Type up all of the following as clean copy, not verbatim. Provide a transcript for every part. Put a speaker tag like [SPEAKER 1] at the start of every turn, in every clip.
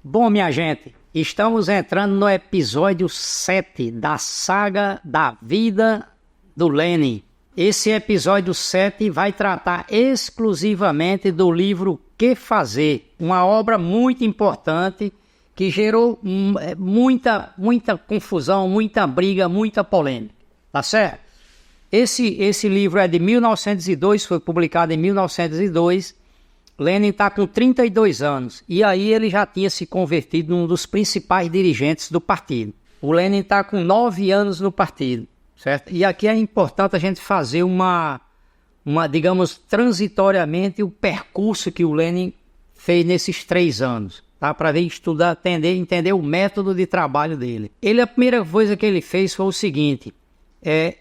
[SPEAKER 1] Bom, minha gente, estamos entrando no episódio 7 da saga da vida do Lenin. Esse episódio 7 vai tratar exclusivamente do livro Que Fazer, uma obra muito importante que gerou muita confusão, muita briga, muita polêmica, tá certo? Esse livro é de 1902, foi publicado em 1902. Lenin está com 32 anos e aí ele já tinha se convertido num dos principais dirigentes do partido. O Lenin está com 9 anos no partido, certo? E aqui é importante a gente fazer digamos, transitoriamente o percurso que o Lenin fez nesses 3 anos, tá? Para ver, estudar, entender o método de trabalho dele. A primeira coisa que ele fez foi o seguinte,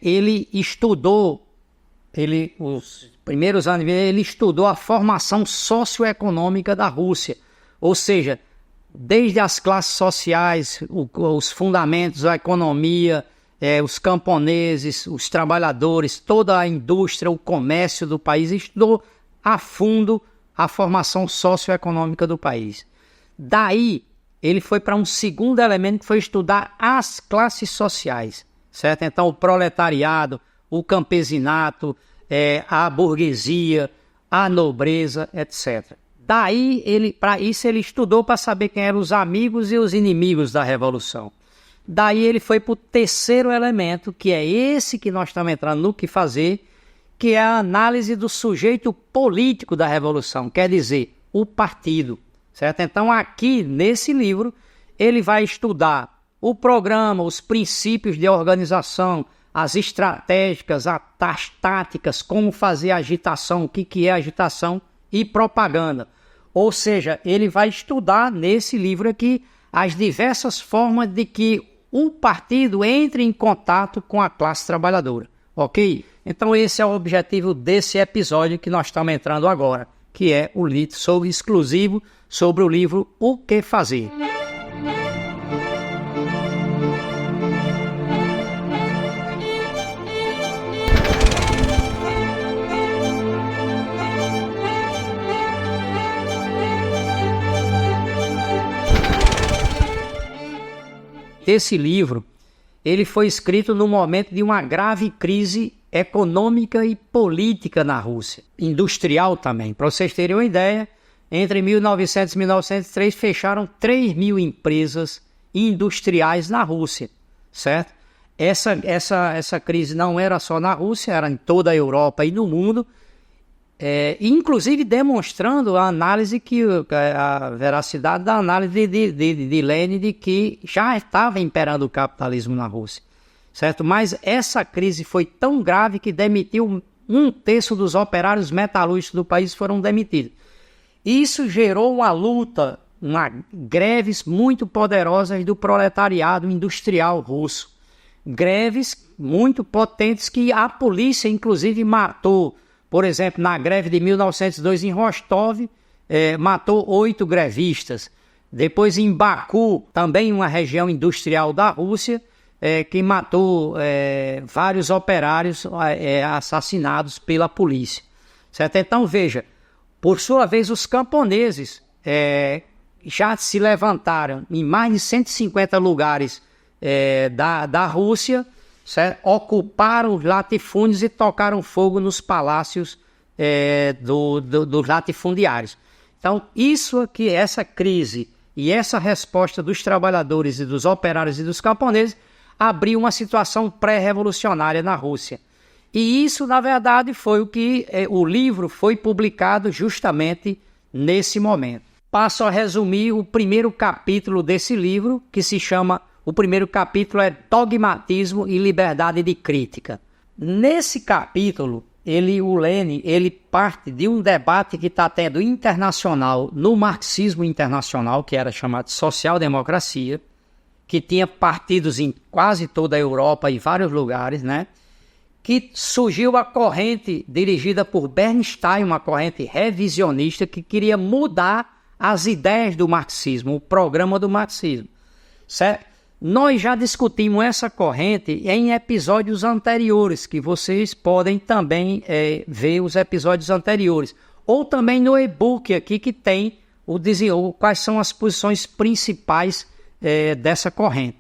[SPEAKER 1] ele estudou, os primeiros anos ele estudou a formação socioeconômica da Rússia, ou seja, desde as classes sociais, os fundamentos da economia, os camponeses, os trabalhadores, toda a indústria, o comércio do país, estudou a fundo a formação socioeconômica do país. Daí, ele foi para um segundo elemento que foi estudar as classes sociais, certo? Então, o proletariado, o campesinato, a burguesia, a nobreza, etc. Daí, para isso, ele estudou para saber quem eram os amigos e os inimigos da Revolução. Daí ele foi para o terceiro elemento, que é esse que nós estamos entrando no que fazer, que é a análise do sujeito político da Revolução, quer dizer, o partido, certo? Então, aqui, nesse livro, ele vai estudar o programa, os princípios de organização, as estratégicas, as táticas, como fazer agitação, o que é agitação e propaganda. Ou seja, ele vai estudar nesse livro aqui as diversas formas de que o partido entre em contato com a classe trabalhadora, ok? Então esse é o objetivo desse episódio que nós estamos entrando agora, que é o livro exclusivo sobre o livro O Que Fazer. Esse livro, ele foi escrito no momento de uma grave crise econômica e política na Rússia, industrial também. Para vocês terem uma ideia, entre 1900 e 1903 fecharam 3.000 empresas industriais na Rússia, certo? Essa crise não era só na Rússia, era em toda a Europa e no mundo, inclusive demonstrando a veracidade da análise de Lenin de que já estava imperando o capitalismo na Rússia, certo? Mas essa crise foi tão grave que demitiu 1/3 dos operários metalúrgicos do país foram demitidos. Isso gerou uma luta, greves muito poderosas do proletariado industrial russo. Greves muito potentes que a polícia inclusive matou. Por exemplo, na greve de 1902 em Rostov, matou 8 grevistas. Depois em Baku, também uma região industrial da Rússia, que matou vários operários assassinados pela polícia. Certo? Então veja, por sua vez os camponeses já se levantaram em mais de 150 lugares da Rússia, certo? Ocuparam os latifúndios e tocaram fogo nos palácios dos latifundiários. Então, isso aqui, essa crise e essa resposta dos trabalhadores e dos operários e dos camponeses abriu uma situação pré-revolucionária na Rússia. E isso, na verdade, foi o que o livro foi publicado justamente nesse momento. Passo a resumir o primeiro capítulo desse livro, que se chama... O primeiro capítulo é Dogmatismo e Liberdade de Crítica. Nesse capítulo, o Lenin parte de um debate que está tendo internacional, no marxismo internacional, que era chamado de social-democracia, que tinha partidos em quase toda a Europa e vários lugares, né? Que surgiu a corrente dirigida por Bernstein, uma corrente revisionista que queria mudar as ideias do marxismo, o programa do marxismo, certo? Nós já discutimos essa corrente em episódios anteriores, que vocês podem também ver os episódios anteriores. Ou também no e-book aqui que tem quais são as posições principais dessa corrente,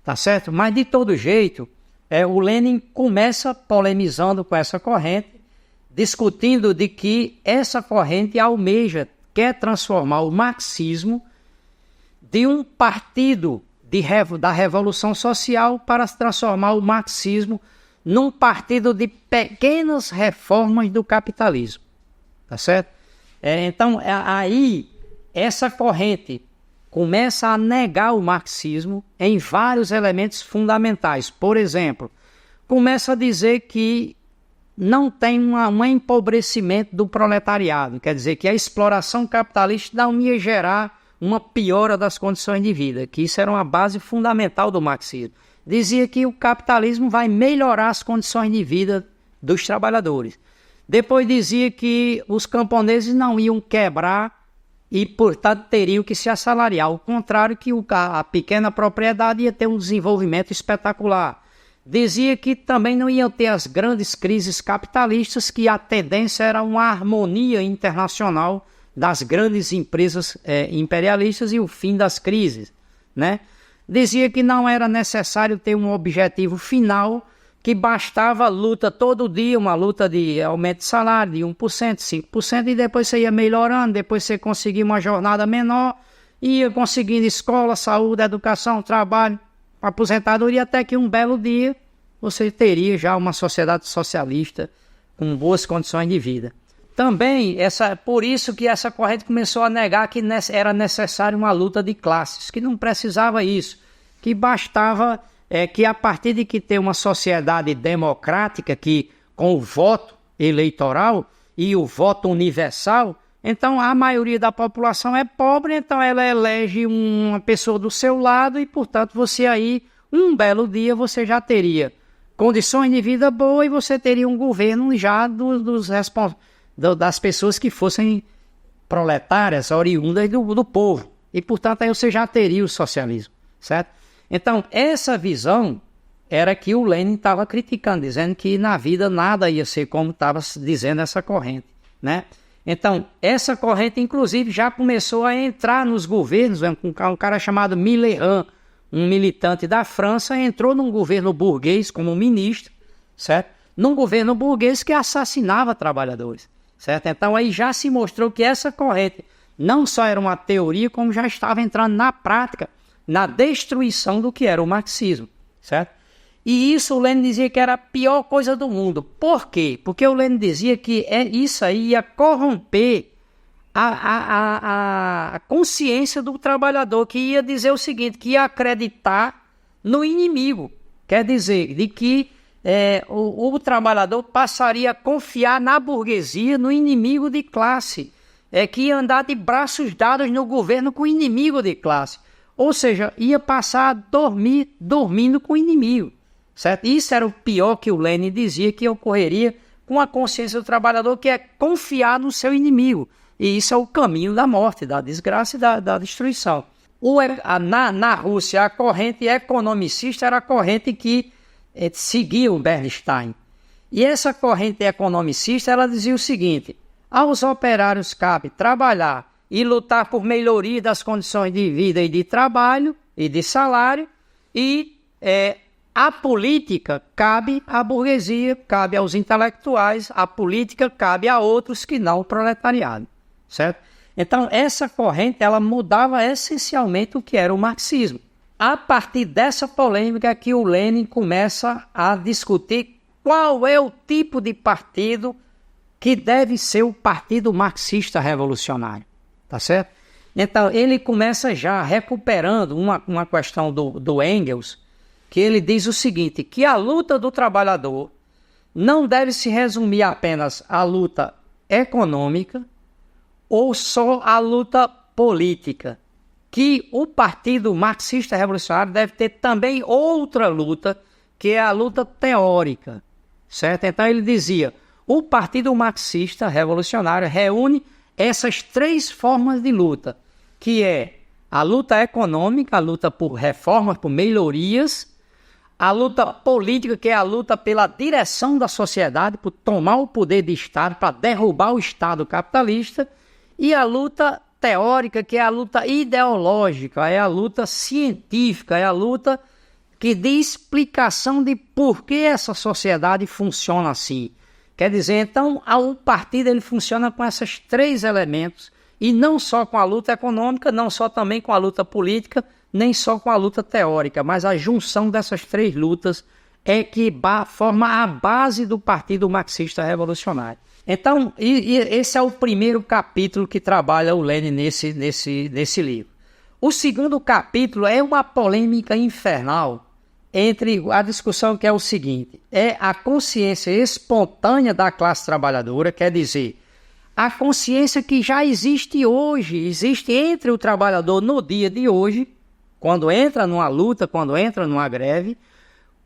[SPEAKER 1] tá certo? Mas de todo jeito, o Lenin começa polemizando com essa corrente, discutindo de que essa corrente quer transformar o marxismo de um partido da Revolução Social para transformar o marxismo num partido de pequenas reformas do capitalismo, tá certo? Então, aí, essa corrente começa a negar o marxismo em vários elementos fundamentais. Por exemplo, começa a dizer que não tem um empobrecimento do proletariado, quer dizer que a exploração capitalista não ia gerar uma piora das condições de vida, que isso era uma base fundamental do marxismo. Dizia que o capitalismo vai melhorar as condições de vida dos trabalhadores. Depois dizia que os camponeses não iam quebrar e, portanto, teriam que se assalariar. Ao contrário, que a pequena propriedade ia ter um desenvolvimento espetacular. Dizia que também não iam ter as grandes crises capitalistas, que a tendência era uma harmonia internacional das grandes empresas imperialistas e o fim das crises, né? Dizia que não era necessário ter um objetivo final, que bastava luta todo dia, uma luta de aumento de salário de 1%, 5%, e depois você ia melhorando, depois você conseguia uma jornada menor, ia conseguindo escola, saúde, educação, trabalho, aposentadoria, até que um belo dia você teria já uma sociedade socialista com boas condições de vida. Também, por isso que essa corrente começou a negar que era necessário uma luta de classes, que não precisava isso, que bastava que a partir de que ter uma sociedade democrática, que com o voto eleitoral e o voto universal, então a maioria da população é pobre, então ela elege uma pessoa do seu lado e, portanto, você aí, um belo dia, você já teria condições de vida boas e você teria um governo já das pessoas que fossem proletárias, oriundas do povo. E, portanto, aí você já teria o socialismo, certo? Então, essa visão era que o Lenin estava criticando, dizendo que na vida nada ia ser como estava dizendo essa corrente, né? Então, essa corrente, inclusive, já começou a entrar nos governos. Um cara chamado Millerand, um militante da França, entrou num governo burguês como ministro, certo? Num governo burguês que assassinava trabalhadores, certo? Então, aí já se mostrou que essa corrente não só era uma teoria, como já estava entrando na prática, na destruição do que era o marxismo, certo? E isso o Lenin dizia que era a pior coisa do mundo. Por quê? Porque o Lenin dizia que isso aí ia corromper a consciência do trabalhador, que ia dizer o seguinte, que ia acreditar no inimigo. Quer dizer, de que o trabalhador passaria a confiar na burguesia, no inimigo de classe, que ia andar de braços dados no governo com o inimigo de classe. Ou seja, ia passar a dormir dormindo com o inimigo. Certo? Isso era o pior que o Lenin dizia que ocorreria com a consciência do trabalhador, que é confiar no seu inimigo. E isso é o caminho da morte, da desgraça e da destruição. Na Rússia, a corrente economicista era a corrente que seguia o Bernstein. E essa corrente economicista, ela dizia o seguinte: aos operários cabe trabalhar e lutar por melhoria das condições de vida e de trabalho e de salário, e a política cabe à burguesia, cabe aos intelectuais, a política cabe a outros que não o proletariado, certo? Então, essa corrente, ela mudava essencialmente o que era o marxismo. A partir dessa polêmica que o Lenin começa a discutir qual é o tipo de partido que deve ser o partido marxista revolucionário, tá certo? Então, ele começa já recuperando uma questão do Engels, que ele diz o seguinte, que a luta do trabalhador não deve se resumir apenas à luta econômica ou só à luta política, que o Partido Marxista Revolucionário deve ter também outra luta, que é a luta teórica, certo? Então ele dizia, o Partido Marxista Revolucionário reúne essas três formas de luta, que é a luta econômica, a luta por reformas, por melhorias, a luta política, que é a luta pela direção da sociedade, por tomar o poder de Estado, para derrubar o Estado capitalista, e a luta teórica, que é a luta ideológica, é a luta científica, é a luta que dê explicação de por que essa sociedade funciona assim. Quer dizer, então, o partido ele funciona com esses 3 elementos, e não só com a luta econômica, não só também com a luta política, nem só com a luta teórica, mas a junção dessas 3 lutas é que forma a base do Partido Marxista Revolucionário. Então, esse é o primeiro capítulo que trabalha o Lenin nesse livro. O segundo capítulo é uma polêmica infernal entre a discussão que é o seguinte: é a consciência espontânea da classe trabalhadora, quer dizer, a consciência que já existe hoje, existe entre o trabalhador no dia de hoje, quando entra numa luta, quando entra numa greve,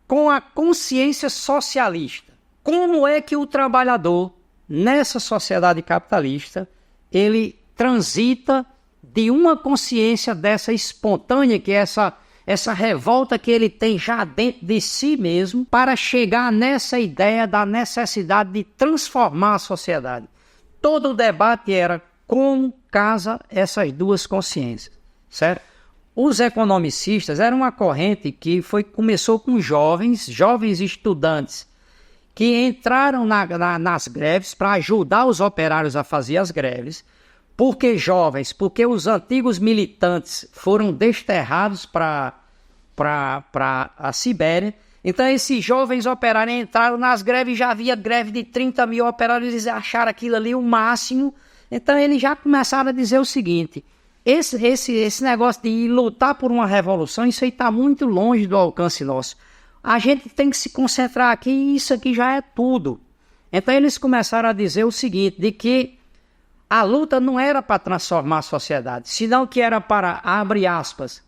[SPEAKER 1] com a consciência socialista. Como é que o trabalhador, nessa sociedade capitalista, ele transita de uma consciência dessa espontânea, que é essa revolta que ele tem já dentro de si mesmo, para chegar nessa ideia da necessidade de transformar a sociedade. Todo o debate era como casa essas 2 consciências, certo? Os economicistas eram uma corrente que começou com jovens estudantes, que entraram nas greves para ajudar os operários a fazer as greves. Porque jovens? Porque os antigos militantes foram desterrados para a Sibéria. Então esses jovens operários entraram nas greves, já havia greve de 30 mil operários, eles acharam aquilo ali o máximo. Então eles já começaram a dizer o seguinte: esse negócio de lutar por uma revolução, isso aí está muito longe do alcance nosso. A gente tem que se concentrar aqui e isso aqui já é tudo. Então eles começaram a dizer o seguinte, de que a luta não era para transformar a sociedade, senão que era para, abre aspas,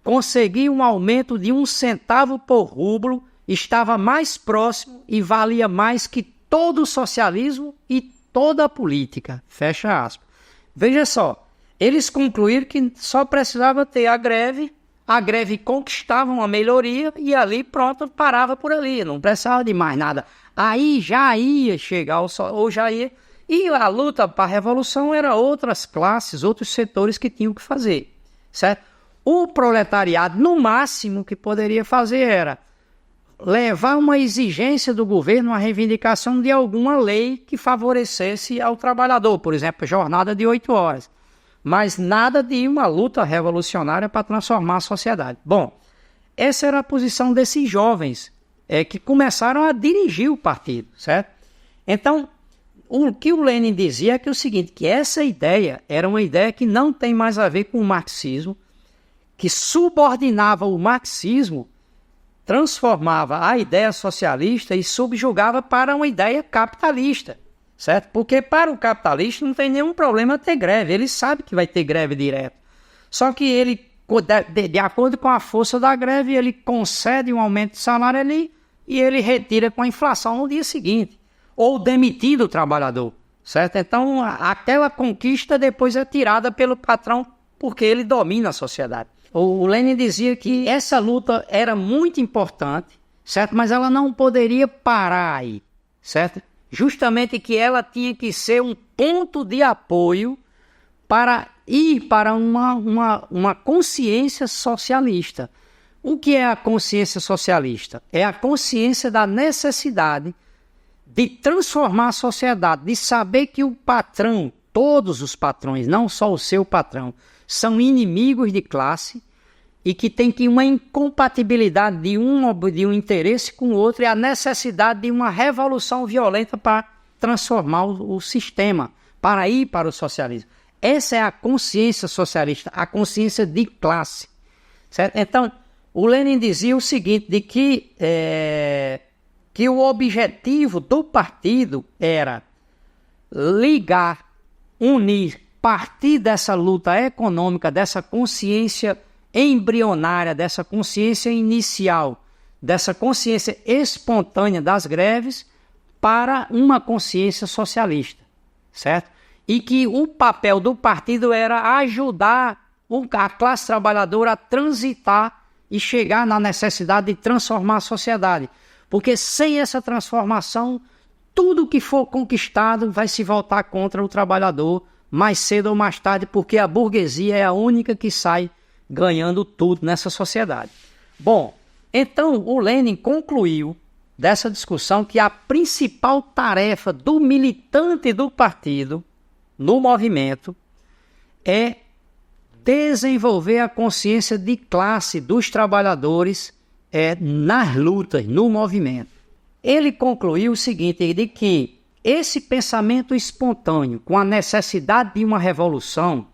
[SPEAKER 1] conseguir um aumento de 1 centavo por rublo, estava mais próximo e valia mais que todo o socialismo e toda a política, fecha aspas. Veja só, eles concluíram que só precisava ter a greve conquistava uma melhoria e ali pronto, parava por ali, não precisava de mais nada. Aí já ia chegar, ou já ia... E a luta para a revolução era outras classes, outros setores que tinham que fazer, certo? O proletariado, no máximo, que poderia fazer era levar uma exigência do governo, uma reivindicação de alguma lei que favorecesse ao trabalhador, por exemplo, jornada de 8 horas. Mas nada de uma luta revolucionária para transformar a sociedade. Bom, essa era a posição desses jovens que começaram a dirigir o partido, certo? Então, o que o Lenin dizia é que o seguinte, que essa ideia era uma ideia que não tem mais a ver com o marxismo, que subordinava o marxismo, transformava a ideia socialista e subjugava para uma ideia capitalista, certo? Porque para o capitalista não tem nenhum problema ter greve, ele sabe que vai ter greve direto. Só que ele, de acordo com a força da greve, ele concede um aumento de salário ali e ele retira com a inflação no dia seguinte, ou demitindo o trabalhador, certo? Então, aquela conquista depois é tirada pelo patrão porque ele domina a sociedade. O Lenin dizia que essa luta era muito importante, certo? Mas ela não poderia parar aí, certo? Justamente que ela tinha que ser um ponto de apoio para ir para uma consciência socialista. O que é a consciência socialista? É a consciência da necessidade de transformar a sociedade, de saber que o patrão, todos os patrões, não só o seu patrão, são inimigos de classe e que tem que uma incompatibilidade de um interesse com o outro e a necessidade de uma revolução violenta para transformar o sistema, para ir para o socialismo. Essa é a consciência socialista, a consciência de classe, certo? Então, o Lenin dizia o seguinte, de que o objetivo do partido era ligar, unir, partir dessa luta econômica, dessa consciência embrionária, dessa consciência inicial, dessa consciência espontânea das greves para uma consciência socialista, certo? E que o papel do partido era ajudar a classe trabalhadora a transitar e chegar na necessidade de transformar a sociedade. Porque sem essa transformação, tudo que for conquistado vai se voltar contra o trabalhador mais cedo ou mais tarde, porque a burguesia é a única que sai ganhando tudo nessa sociedade. Bom, então o Lenin concluiu dessa discussão que a principal tarefa do militante do partido, no movimento, é desenvolver a consciência de classe dos trabalhadores nas lutas, no movimento. Ele concluiu o seguinte, de que esse pensamento espontâneo com a necessidade de uma revolução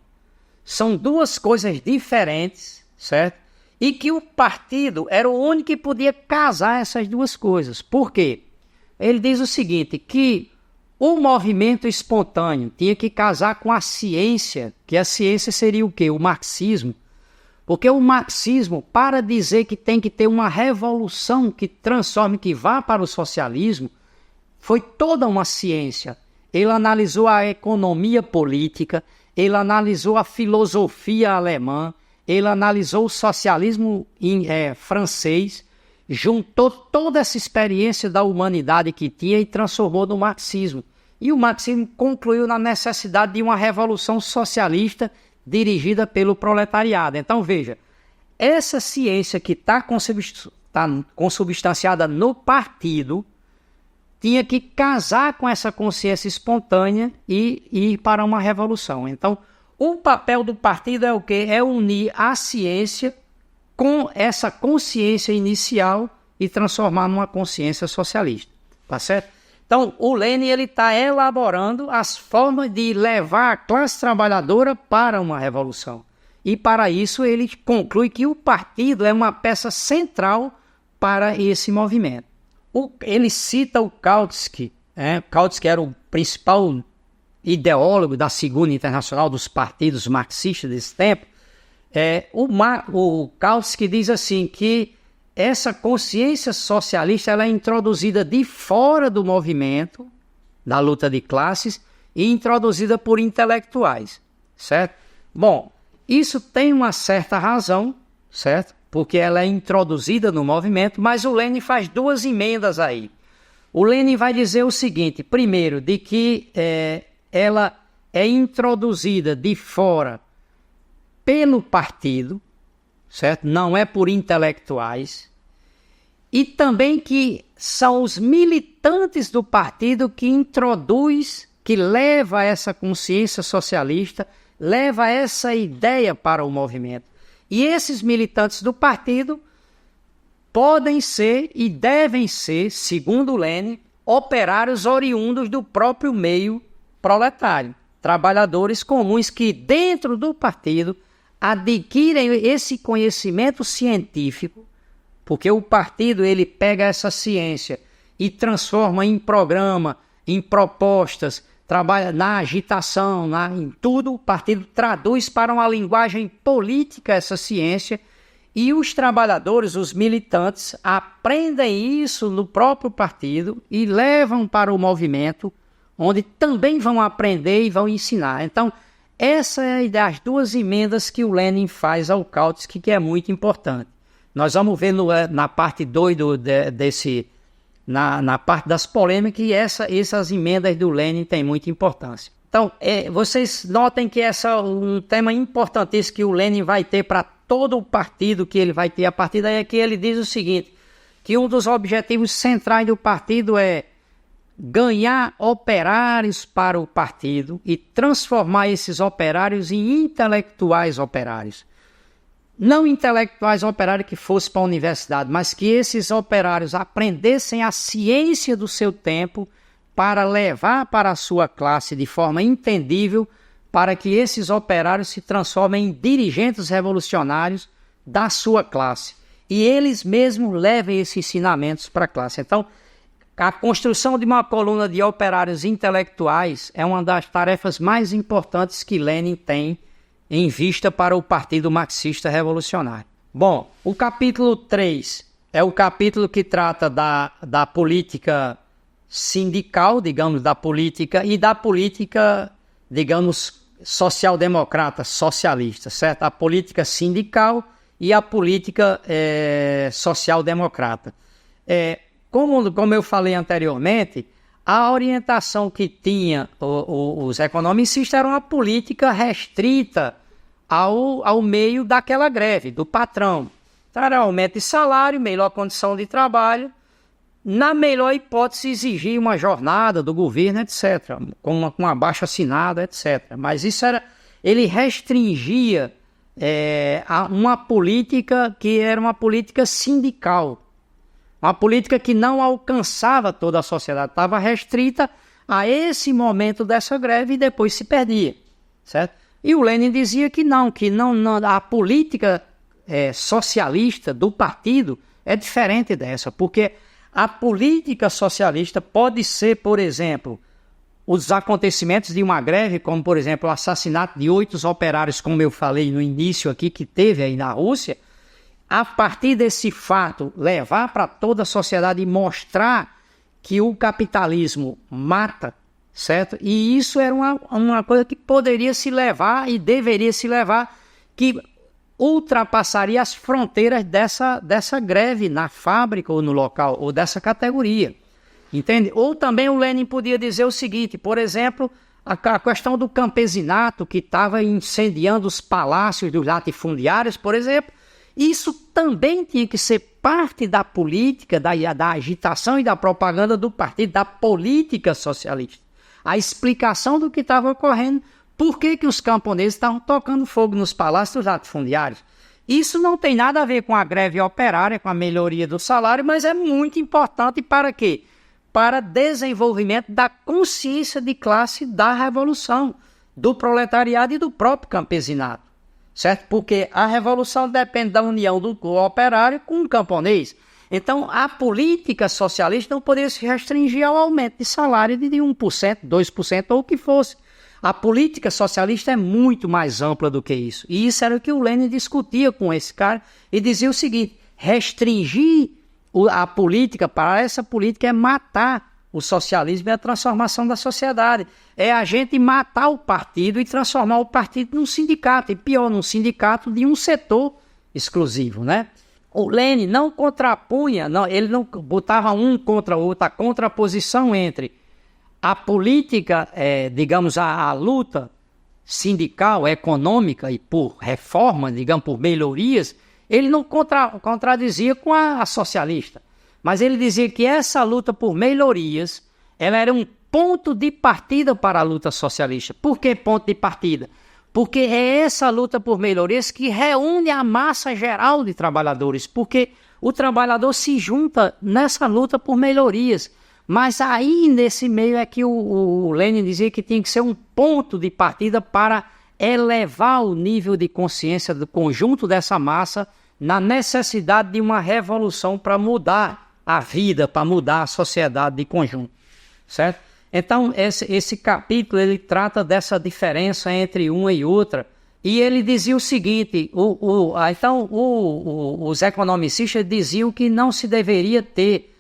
[SPEAKER 1] são duas coisas diferentes, certo? E que o partido era o único que podia casar essas duas coisas. Por quê? Ele diz o seguinte, que o movimento espontâneo tinha que casar com a ciência, que a ciência seria o quê? O marxismo. Porque o marxismo, para dizer que tem que ter uma revolução que transforme, que vá para o socialismo, foi toda uma ciência. Ele analisou a economia política, ele analisou a filosofia alemã, ele analisou o socialismo francês, juntou toda essa experiência da humanidade que tinha e transformou no marxismo. E o marxismo concluiu na necessidade de uma revolução socialista dirigida pelo proletariado. Então, veja, essa ciência que está consubstanciada no partido tinha que casar com essa consciência espontânea e ir para uma revolução. Então, o papel do partido é o quê? É unir a ciência com essa consciência inicial e transformar numa consciência socialista. Tá certo? Então, o Lenin está elaborando as formas de levar a classe trabalhadora para uma revolução. E, para isso, ele conclui que o partido é uma peça central para esse movimento. Ele cita o Kautsky. Kautsky era o principal ideólogo da Segunda Internacional, dos partidos marxistas desse tempo. O Kautsky diz assim que essa consciência socialista ela é introduzida de fora do movimento, da luta de classes, e introduzida por intelectuais, certo? Bom, isso tem uma certa razão, certo? Porque ela é introduzida no movimento, mas o Lenin faz duas emendas aí. O Lenin vai dizer o seguinte, primeiro, de que ela é introduzida de fora pelo partido, certo? Não é por intelectuais, e também que são os militantes do partido que introduz, que leva essa consciência socialista, leva essa ideia para o movimento. E esses militantes do partido podem ser e devem ser, segundo Lenin, operários oriundos do próprio meio proletário, trabalhadores comuns que dentro do partido adquirem esse conhecimento científico, porque o partido ele pega essa ciência e transforma em programa, em propostas, trabalha na agitação, em tudo, o partido traduz para uma linguagem política essa ciência e os trabalhadores, os militantes, aprendem isso no próprio partido e levam para o movimento, onde também vão aprender e vão ensinar. Então, essa é das duas emendas que o Lenin faz ao Kautsky, que é muito importante. Nós vamos ver na parte 2 na parte das polêmicas, e essas emendas do Lenin têm muita importância. Então, vocês notem que esse é um tema importantíssimo que o Lenin vai ter para todo o partido que ele vai ter. A partir daí é que ele diz o seguinte, que um dos objetivos centrais do partido é ganhar operários para o partido e transformar esses operários em intelectuais operários. Não intelectuais operários que fossem para a universidade, mas que esses operários aprendessem a ciência do seu tempo para levar para a sua classe de forma entendível, para que esses operários se transformem em dirigentes revolucionários da sua classe. E eles mesmos levem esses ensinamentos para a classe. Então, a construção de uma coluna de operários intelectuais é uma das tarefas mais importantes que Lenin tem em vista para o Partido Marxista Revolucionário. Bom, o capítulo 3 é o capítulo que trata da política sindical, digamos, da política, e da política, digamos, social-democrata, socialista, certo? A política sindical e a política social-democrata. Como eu falei anteriormente, a orientação que tinha os economicistas era uma política restrita ao meio daquela greve, do patrão. Então, era aumento de salário, melhor condição de trabalho, na melhor hipótese exigir uma jornada do governo, etc., com uma baixa assinada, etc. Mas isso era, ele restringia uma política que era uma política sindical, uma política que não alcançava toda a sociedade, estava restrita a esse momento dessa greve e depois se perdia, certo? E o Lenin dizia que não, a política socialista do partido é diferente dessa, porque a política socialista pode ser, por exemplo, os acontecimentos de uma greve, como, por exemplo, o assassinato de 8 operários, como eu falei no início aqui, que teve aí na Rússia. A partir desse fato, levar para toda a sociedade e mostrar que o capitalismo mata, certo? E isso era uma coisa que poderia se levar e deveria se levar, que ultrapassaria as fronteiras dessa greve na fábrica ou no local, ou dessa categoria, entende? Ou também o Lenin podia dizer o seguinte, por exemplo, a questão do campesinato que estava incendiando os palácios dos latifundiários, por exemplo, isso também tinha que ser parte da política, da agitação e da propaganda do partido, da política socialista. A explicação do que estava ocorrendo. Por que os camponeses estavam tocando fogo nos palácios dos latifundiários? Isso não tem nada a ver com a greve operária, com a melhoria do salário, mas é muito importante para quê? Para desenvolvimento da consciência de classe da revolução, do proletariado e do próprio campesinato, certo? Porque a revolução depende da união do operário com o camponês. Então, a política socialista não poderia se restringir ao aumento de salário de 1%, 2% ou o que fosse. A política socialista é muito mais ampla do que isso. E isso era o que o Lenin discutia com esse cara e dizia o seguinte, restringir a política para essa política é matar o socialismo e a transformação da sociedade. É a gente matar o partido e transformar o partido num sindicato, e pior, num sindicato de um setor exclusivo, né? O Lenin não contrapunha, ele não botava um contra o outro, a contraposição entre a política, digamos, a luta sindical, econômica e por reforma, digamos, por melhorias, ele não contradizia com a socialista. Mas ele dizia que essa luta por melhorias, ela era um ponto de partida para a luta socialista. Por que ponto de partida? Porque é essa luta por melhorias que reúne a massa geral de trabalhadores, porque o trabalhador se junta nessa luta por melhorias. Mas aí, nesse meio, é que o Lenin dizia que tinha que ser um ponto de partida para elevar o nível de consciência do conjunto dessa massa na necessidade de uma revolução para mudar a vida, para mudar a sociedade de conjunto, certo? Então, esse capítulo, ele trata dessa diferença entre uma e outra, e ele dizia o seguinte, os economicistas diziam que não se deveria ter...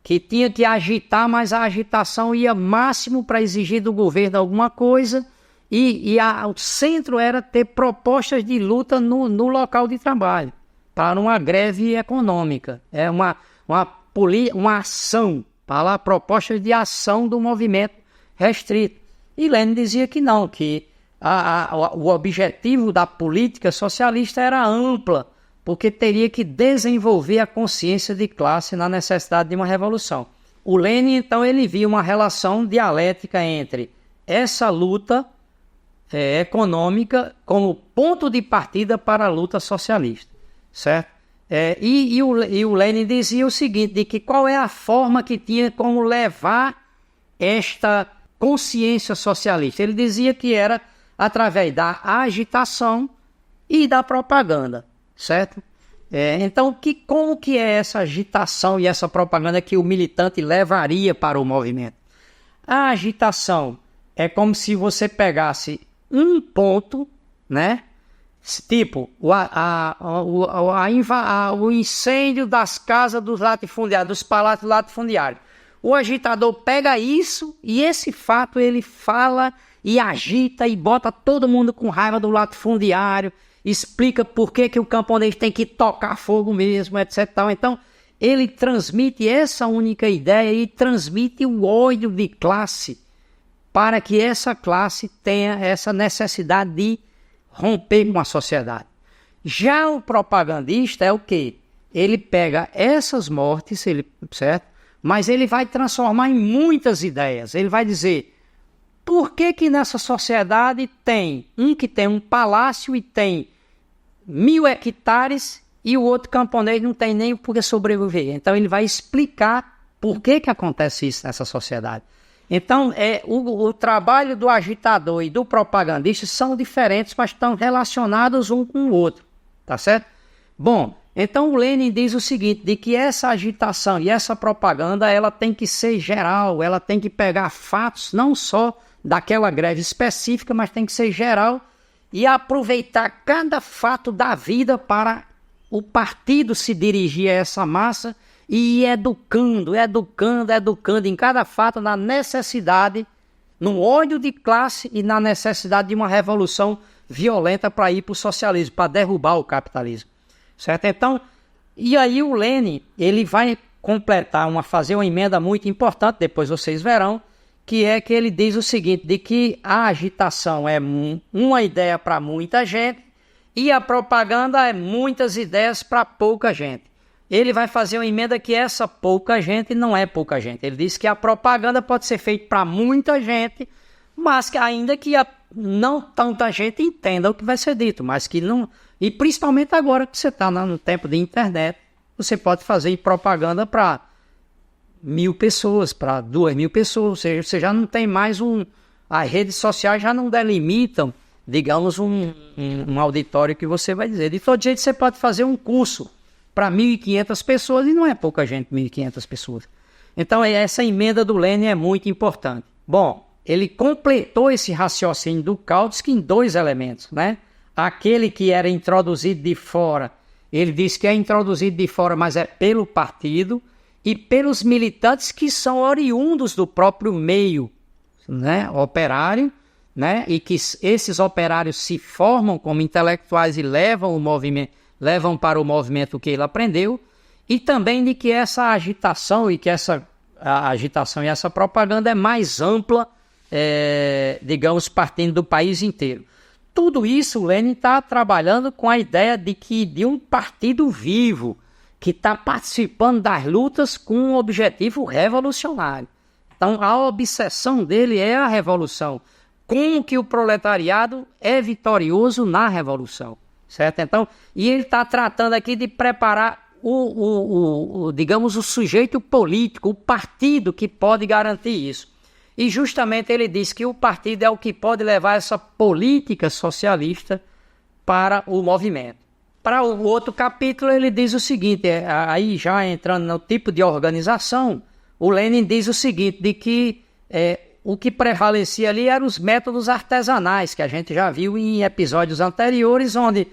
[SPEAKER 1] que tinha que agitar, mas a agitação ia máximo para exigir do governo alguma coisa, o centro era ter propostas de luta no local de trabalho, para uma greve econômica, uma ação, para lá, propostas de ação do movimento restrito. E Lenin dizia que não, que o objetivo da política socialista era ampla, porque teria que desenvolver a consciência de classe na necessidade de uma revolução. O Lenin, então, ele via uma relação dialética entre essa luta econômica como ponto de partida para a luta socialista, certo? E o Lenin dizia o seguinte, de que qual é a forma que tinha como levar esta consciência socialista. Ele dizia que era através da agitação e da propaganda, certo? Então, como que é essa agitação e essa propaganda que o militante levaria para o movimento? A agitação é como se você pegasse um ponto, né? Tipo, o incêndio das casas dos latifundiários, dos palácios latifundiários. O agitador pega isso e esse fato ele fala e agita e bota todo mundo com raiva do latifundiário, explica por que o camponês tem que tocar fogo mesmo, etc. Então, ele transmite essa única ideia e transmite o ódio de classe para que essa classe tenha essa necessidade de romper com a sociedade. Já o propagandista é o quê? Ele pega essas mortes, certo? Mas ele vai transformar em muitas ideias. Ele vai dizer, por que que nessa sociedade tem que tem um palácio e tem 1000 hectares e o outro camponês não tem nem por que sobreviver? Então ele vai explicar por que que acontece isso nessa sociedade. Então o trabalho do agitador e do propagandista são diferentes, mas estão relacionados um com o outro, tá certo? Bom, então o Lenin diz o seguinte, de que essa agitação e essa propaganda, ela tem que ser geral, ela tem que pegar fatos não só daquela greve específica, mas tem que ser geral e aproveitar cada fato da vida para o partido se dirigir a essa massa e ir educando em cada fato, na necessidade, no ódio de classe e na necessidade de uma revolução violenta para ir para o socialismo, para derrubar o capitalismo. Certo? Então, e aí o Lenin, ele vai completar, fazer uma emenda muito importante, depois vocês verão, que é que ele diz o seguinte, de que a agitação é uma ideia para muita gente e a propaganda é muitas ideias para pouca gente. Ele vai fazer uma emenda que essa pouca gente não é pouca gente. Ele diz que a propaganda pode ser feita para muita gente, mas que ainda que não tanta gente entenda o que vai ser dito, mas que não... E principalmente agora que você está no tempo de internet, você pode fazer propaganda para 1000 pessoas, para 2000 pessoas, ou seja, você já não tem mais as redes sociais já não delimitam, digamos, um auditório que você vai dizer. De todo jeito, você pode fazer um curso para 1.500 pessoas e não é pouca gente, 1.500 pessoas. Então, essa emenda do Lenin é muito importante. Bom, ele completou esse raciocínio do Kautsky em 2 elementos, né? Aquele que era introduzido de fora, ele diz que é introduzido de fora, mas é pelo partido e pelos militantes que são oriundos do próprio meio, né, operário, né, e que esses operários se formam como intelectuais e levam para o movimento que ele aprendeu, e também de que essa agitação e que a agitação e essa propaganda é mais ampla, digamos, partindo do país inteiro. Tudo isso o Lenin está trabalhando com a ideia de um partido vivo, que está participando das lutas com um objetivo revolucionário. Então a obsessão dele é a revolução, como que o proletariado é vitorioso na revolução, certo? Então, e ele está tratando aqui de preparar digamos, o sujeito político, o partido que pode garantir isso. E justamente ele diz que o partido é o que pode levar essa política socialista para o movimento. Para o outro capítulo ele diz o seguinte, aí já entrando no tipo de organização, o Lenin diz o seguinte, de que o que prevalecia ali eram os métodos artesanais, que a gente já viu em episódios anteriores, onde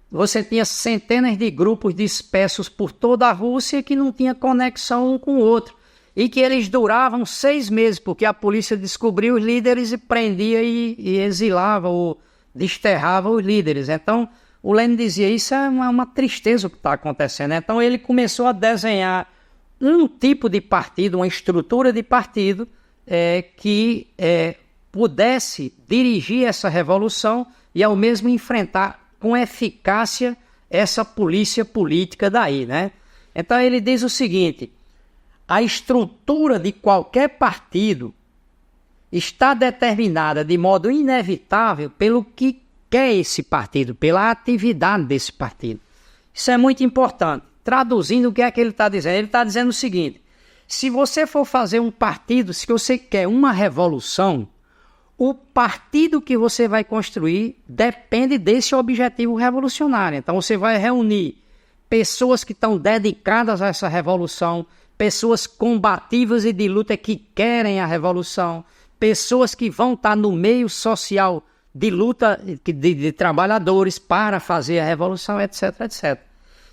[SPEAKER 1] você tinha centenas de grupos dispersos por toda a Rússia que não tinha conexão um com o outro. E que eles duravam 6 meses, porque a polícia descobriu os líderes e prendia e exilava ou desterrava os líderes. Então, o Lenin dizia, isso é uma tristeza o que está acontecendo. Então, ele começou a desenhar um tipo de partido, uma estrutura de partido que pudesse dirigir essa revolução e, ao mesmo, enfrentar com eficácia essa polícia política daí, né? Então, ele diz o seguinte... A estrutura de qualquer partido está determinada de modo inevitável pelo que quer esse partido, pela atividade desse partido. Isso é muito importante. Traduzindo, o que é que ele está dizendo? Ele está dizendo o seguinte, se você for fazer um partido, se você quer uma revolução, o partido que você vai construir depende desse objetivo revolucionário. Então você vai reunir pessoas que estão dedicadas a essa revolução, pessoas combativas e de luta que querem a revolução, pessoas que vão estar no meio social de luta de trabalhadores para fazer a revolução, etc, etc.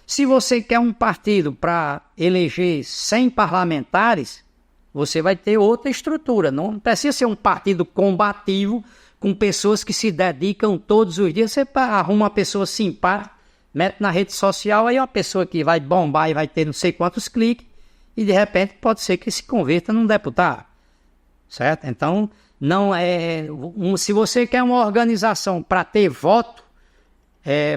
[SPEAKER 1] Se você quer um partido para eleger 100 parlamentares, você vai ter outra estrutura. Não precisa ser um partido combativo com pessoas que se dedicam todos os dias. Você arruma uma pessoa simpática, mete na rede social, aí uma pessoa que vai bombar e vai ter não sei quantos cliques, e de repente pode ser que se converta num deputado, certo? Então, não é se você quer uma organização para ter voto,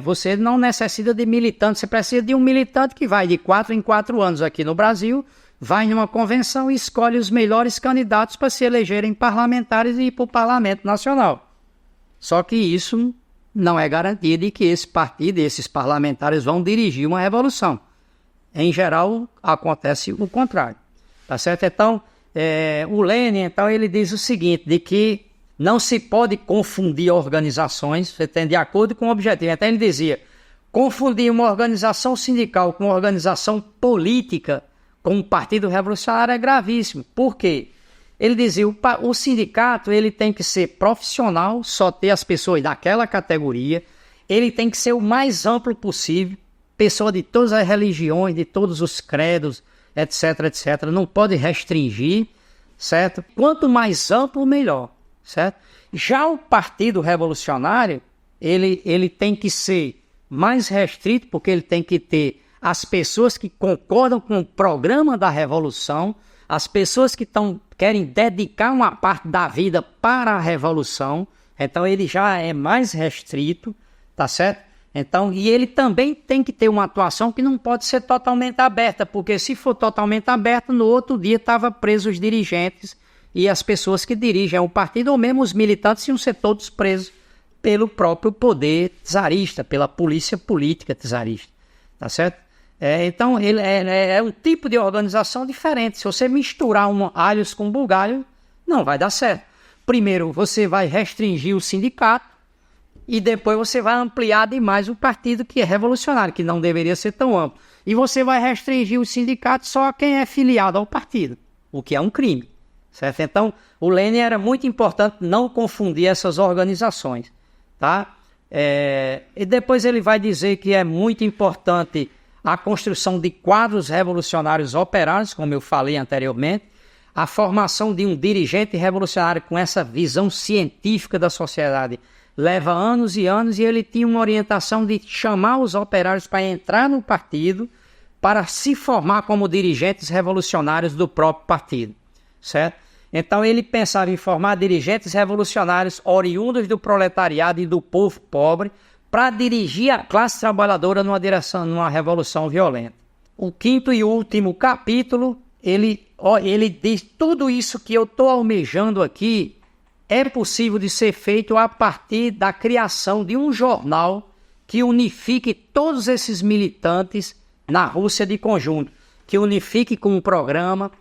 [SPEAKER 1] você não necessita de militante, você precisa de um militante que vai de 4 em 4 anos aqui no Brasil, vai numa convenção e escolhe os melhores candidatos para se elegerem parlamentares e ir para o Parlamento Nacional. Só que isso não é garantia de que esse partido, esses parlamentares vão dirigir uma revolução. Em geral, acontece o contrário. Tá certo? Então, o Lenin, então, ele diz o seguinte, de que não se pode confundir organizações, você tem de acordo com o objetivo. Então ele dizia, confundir uma organização sindical com uma organização política, com o Partido Revolucionário é gravíssimo. Por quê? Ele dizia, o sindicato ele tem que ser profissional, só ter as pessoas daquela categoria, ele tem que ser o mais amplo possível, pessoa de todas as religiões, de todos os credos, etc, etc. Não pode restringir, certo? Quanto mais amplo, melhor. Certo? Já o Partido Revolucionário, ele tem que ser mais restrito, porque ele tem que ter as pessoas que concordam com o programa da Revolução, as pessoas que querem dedicar uma parte da vida para a Revolução, então ele já é mais restrito, tá certo? Então, e ele também tem que ter uma atuação que não pode ser totalmente aberta, porque se for totalmente aberta, no outro dia estavam presos os dirigentes e as pessoas que dirigem o partido, ou mesmo os militantes, iam ser todos presos pelo próprio poder czarista, pela polícia política czarista, tá certo? Então, ele é um tipo de organização diferente. Se você misturar alhos com bugalho, não vai dar certo. Primeiro, você vai restringir o sindicato e depois você vai ampliar demais o partido que é revolucionário, que não deveria ser tão amplo. E você vai restringir o sindicato só a quem é filiado ao partido, o que é um crime. Certo? Então, o Lenin era muito importante não confundir essas organizações. Tá? E depois ele vai dizer que é muito importante a construção de quadros revolucionários operários, como eu falei anteriormente, a formação de um dirigente revolucionário com essa visão científica da sociedade leva anos e anos, e ele tinha uma orientação de chamar os operários para entrar no partido, para se formar como dirigentes revolucionários do próprio partido. Certo? Então ele pensava em formar dirigentes revolucionários oriundos do proletariado e do povo pobre para dirigir a classe trabalhadora numa revolução violenta. O quinto e último capítulo, ele diz tudo isso que eu estou almejando aqui é possível de ser feito a partir da criação de um jornal que unifique todos esses militantes na Rússia de conjunto, que unifique com um programa,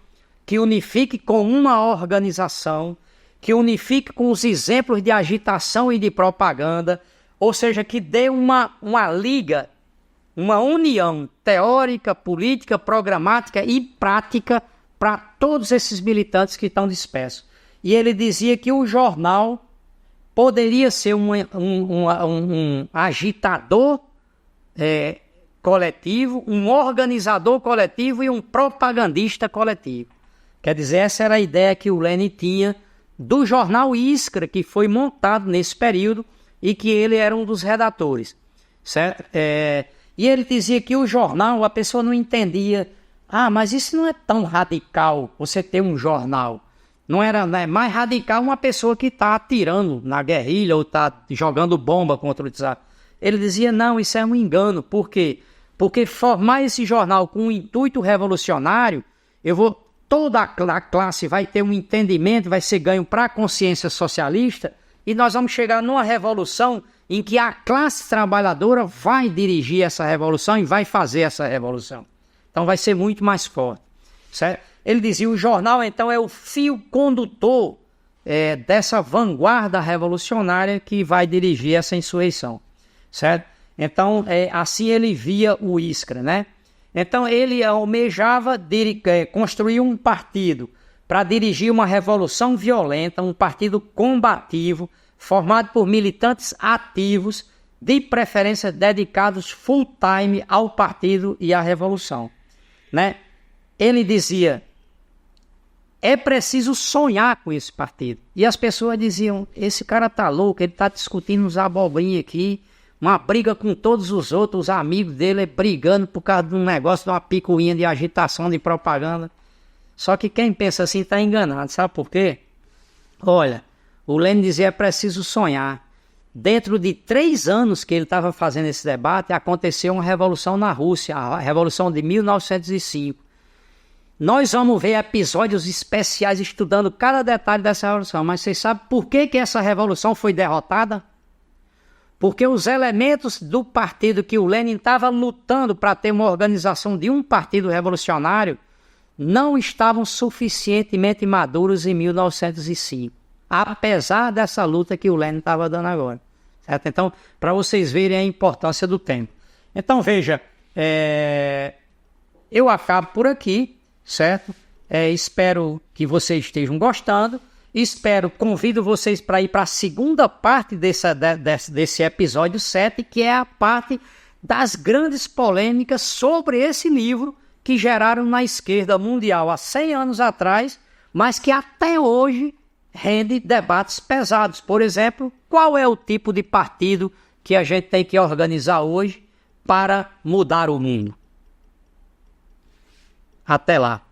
[SPEAKER 1] que unifique com uma organização, que unifique com os exemplos de agitação e de propaganda, ou seja, que dê uma liga, uma união teórica, política, programática e prática para todos esses militantes que estão dispersos. E ele dizia que o jornal poderia ser um agitador coletivo, um organizador coletivo e um propagandista coletivo. Quer dizer, essa era a ideia que o Lenin tinha do jornal Iskra, que foi montado nesse período e que ele era um dos redatores, certo? E ele dizia que o jornal, a pessoa não entendia, mas isso não é tão radical, você ter um jornal. Não é mais radical uma pessoa que está atirando na guerrilha ou está jogando bomba contra o czar. Ele dizia, não, isso é um engano. Por quê? Porque formar esse jornal com um intuito revolucionário, toda a classe vai ter um entendimento, vai ser ganho para a consciência socialista, e nós vamos chegar numa revolução em que a classe trabalhadora vai dirigir essa revolução e vai fazer essa revolução. Então vai ser muito mais forte, certo? Ele dizia, o jornal então é o fio condutor dessa vanguarda revolucionária que vai dirigir essa insurreição, certo? Então assim ele via o Iskra, né? Então ele almejava construir um partido para dirigir uma revolução violenta, um partido combativo, formado por militantes ativos, de preferência dedicados full time ao partido e à revolução, né? Ele dizia, é preciso sonhar com esse partido. E as pessoas diziam, esse cara tá louco, ele tá discutindo uns abobrinhos aqui, uma briga com todos os outros, os amigos dele brigando por causa de um negócio, de uma picuinha de agitação, de propaganda. Só que quem pensa assim está enganado, sabe por quê? Olha, o Lenin dizia: é preciso sonhar. Dentro de 3 anos que ele estava fazendo esse debate, aconteceu uma revolução na Rússia, a Revolução de 1905. Nós vamos ver episódios especiais estudando cada detalhe dessa revolução, mas vocês sabem por que essa revolução foi derrotada? Porque os elementos do partido que o Lenin estava lutando para ter uma organização de um partido revolucionário não estavam suficientemente maduros em 1905. Apesar dessa luta que o Lenin estava dando agora. Certo? Então, para vocês verem a importância do tempo. Então, veja, eu acabo por aqui, certo? Espero que vocês estejam gostando. Convido vocês para ir para a segunda parte desse episódio 7, que é a parte das grandes polêmicas sobre esse livro que geraram na esquerda mundial há 100 anos atrás, mas que até hoje rende debates pesados. Por exemplo, qual é o tipo de partido que a gente tem que organizar hoje para mudar o mundo? Até lá.